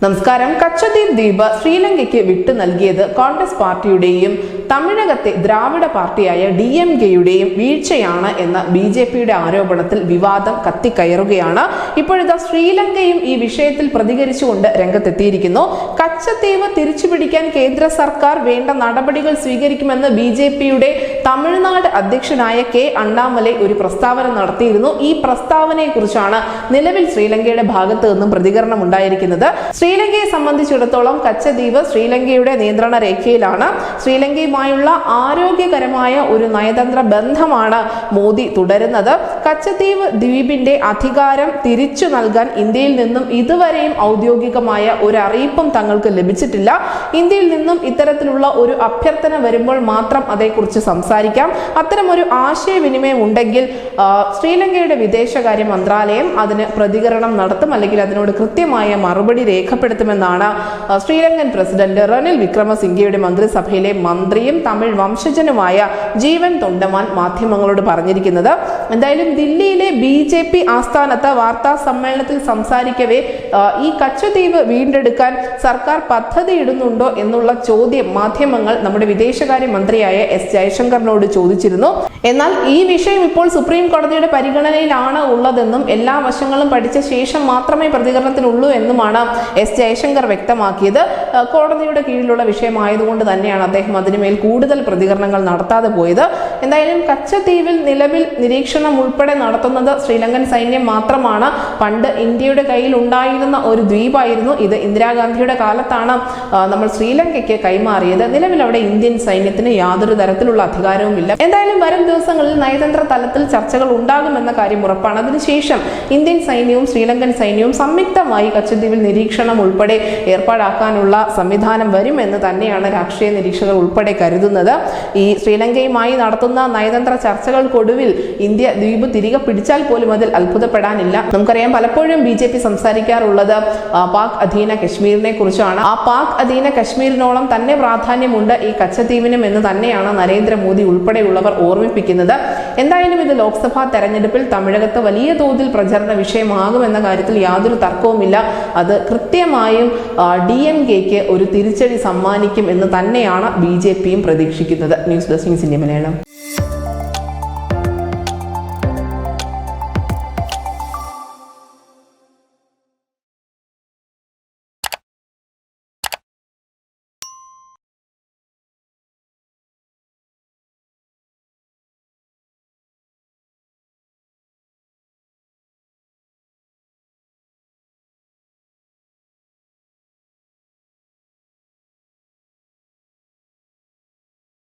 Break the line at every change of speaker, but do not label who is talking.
നമസ്കാരം. കച്ചദ്വീപ് ദ്വീപ് ശ്രീലങ്കയ്ക്ക് വിട്ടു നൽകിയത് കോൺഗ്രസ് പാർട്ടിയുടെയും തമിഴകത്തെ ദ്രാവിഡ പാർട്ടിയായ DMK-യുടെയും വീഴ്ചയാണ് എന്ന BJP-യുടെ ആരോപണത്തിൽ വിവാദം കത്തിക്കയറുകയാണ്. ഇപ്പോഴത്തെ ശ്രീലങ്കയും ഈ വിഷയത്തിൽ പ്രതികരിച്ചുകൊണ്ട് രംഗത്തെത്തിയിരിക്കുന്നു. കച്ചദ്വീപ് തിരിച്ചുപിടിക്കാൻ കേന്ദ്ര സർക്കാർ വേണ്ട നടപടികൾ സ്വീകരിക്കുമെന്ന് BJP-യുടെ തമിഴ്നാട് അധ്യക്ഷനായ K. അണ്ണാമലൈ ഒരു പ്രസ്താവന നടത്തിയിരുന്നു. ഈ പ്രസ്താവനയെ കുറിച്ചാണ് നിലവിൽ ശ്രീലങ്കയുടെ ഭാഗത്ത് നിന്നും പ്രതികരണം ഉണ്ടായിരിക്കുന്നത്. ശ്രീലങ്കയെ സംബന്ധിച്ചിടത്തോളം കച്ചദ്വീപ് ശ്രീലങ്കയുടെ നിയന്ത്രണ രേഖയിലാണ്. ശ്രീലങ്കയുമായുള്ള ആരോഗ്യകരമായ ഒരു നയതന്ത്ര ബന്ധമാണ് മോദി തുടരുന്നത്. കച്ചദ്വീപ് ദ്വീപിന്റെ അധികാരം തിരിച്ചു നൽകാൻ ഇന്ത്യയിൽ നിന്നും ഇതുവരെയും ഔദ്യോഗികമായ ഒരു അറിയിപ്പും തങ്ങൾക്ക് ലഭിച്ചിട്ടില്ല. ഇന്ത്യയിൽ നിന്നും ഇത്തരത്തിലുള്ള ഒരു അഭ്യർത്ഥന വരുമ്പോൾ മാത്രം അതേക്കുറിച്ച് സംസാരിക്കാം. അത്തരം ഒരു ആശയവിനിമയം ഉണ്ടെങ്കിൽ ശ്രീലങ്കയുടെ വിദേശകാര്യ മന്ത്രാലയം അതിന് പ്രതികരണം നടത്തും, അല്ലെങ്കിൽ അതിനോട് കൃത്യമായ മറുപടി രേഖപ്പെടുത്തുമെന്നാണ് ശ്രീലങ്കൻ പ്രസിഡന്റ് റനിൽ വിക്രമസിംഗയുടെ മന്ത്രിസഭയിലെ മന്ത്രിയും തമിഴ് വംശജനുമായ ജീവൻ തൊണ്ടമാൻ മാധ്യമങ്ങളോട് പറഞ്ഞിരിക്കുന്നത്. എന്തായാലും ദില്ലിയിലെ BJP ആസ്ഥാനത്ത് വാർത്താ സമ്മേളനത്തിൽ സംസാരിക്കവേ ഈ കച്ചദ്വീപ് വീണ്ടെടുക്കാൻ സർക്കാർ പദ്ധതി ഇടുന്നുണ്ടോ എന്നുള്ള ചോദ്യം മാധ്യമങ്ങൾ നമ്മുടെ വിദേശകാര്യ മന്ത്രിയായ S. ജയശങ്കറിനോട് ചോദിച്ചിരുന്നു. എന്നാൽ ഈ വിഷയം ഇപ്പോൾ സുപ്രീം കോടതിയുടെ പരിഗണനയിലാണ് ഉള്ളതെന്നും എല്ലാ വശങ്ങളും പഠിച്ച ശേഷം മാത്രമേ പ്രതികരണത്തിനുള്ളൂ എന്നുമാണ് S. ജയശങ്കർ വ്യക്തമാക്കിയത്. കോടതിയുടെ കീഴിലുള്ള വിഷയമായതുകൊണ്ട് തന്നെയാണ് അദ്ദേഹം അതിനുമേൽ കൂടുതൽ പ്രതികരണങ്ങൾ നടത്താതെ പോയത്. എന്തായാലും കച്ചദ്വീപിൽ നിലവിൽ നിരീക്ഷണം ഉൾപ്പെടെ നടത്തുന്നത് ശ്രീലങ്കൻ സൈന്യം മാത്രമാണ്. പണ്ട് ഇന്ത്യയുടെ കയ്യിൽ ഉണ്ടായിരുന്ന ഒരു ദ്വീപായിരുന്നു ഇത്. ഇന്ദിരാഗാന്ധിയുടെ കാലത്താണ് നമ്മൾ ശ്രീലങ്കയ്ക്ക് കൈമാറിയത്. നിലവിൽ അവിടെ ഇന്ത്യൻ സൈന്യത്തിന് യാതൊരു തരത്തിലുള്ള അധികാരവുമില്ല. എന്തായാലും വരും ദിവസങ്ങളിൽ നയതന്ത്ര തലത്തിൽ ചർച്ചകൾ ഉണ്ടാകുമെന്ന കാര്യം ഉറപ്പാണ്. അതിനുശേഷം ഇന്ത്യൻ സൈന്യവും ശ്രീലങ്കൻ സൈന്യവും സംയുക്തമായി കച്ചദ്വീപിൽ നിരീക്ഷണം ഉൾപ്പെടെ ഏർപ്പാടാക്കാനുള്ള സംവിധാനം വരുമെന്ന് തന്നെയാണ് രാഷ്ട്രീയ നിരീക്ഷകർ ഉൾപ്പെടെ കരുതുന്നത്. ഈ ശ്രീലങ്കയുമായി നടത്തുന്ന നയതന്ത്ര ചർച്ചകൾക്കൊടുവിൽ ഇന്ത്യ ദ്വീപ് തിരികെ പിടിച്ചാൽ പോലും അതിൽ അത്ഭുതപ്പെടാനില്ല. നമുക്കറിയാം, പലപ്പോഴും BJP സംസാരിക്കാറുള്ളത് പാക് അധീന കശ്മീരിനെ കുറിച്ചാണ്. ആ പാക് അധീന കശ്മീരിനോളം തന്നെ പ്രാധാന്യമുണ്ട് ഈ കച്ചദ്വീപിനും എന്ന് തന്നെയാണ് നരേന്ദ്രമോദി ഉൾപ്പെടെയുള്ളവർ ഓർമ്മിപ്പിക്കുന്നത്. എന്തായാലും ഇത് ലോക്സഭാ തെരഞ്ഞെടുപ്പിൽ തമിഴകത്ത് വലിയ തോതിൽ പ്രചരണ വിഷയമാകുമെന്ന കാര്യത്തിൽ യാതൊരു തർക്കവുമില്ല. അത് കൃത്യമായും DMK-ക്ക് ഒരു തിരിച്ചടി സമ്മാനിക്കും എന്ന് തന്നെയാണ് BJP-യും പ്രതീക്ഷിക്കുന്നത്. News desk India Malayalam.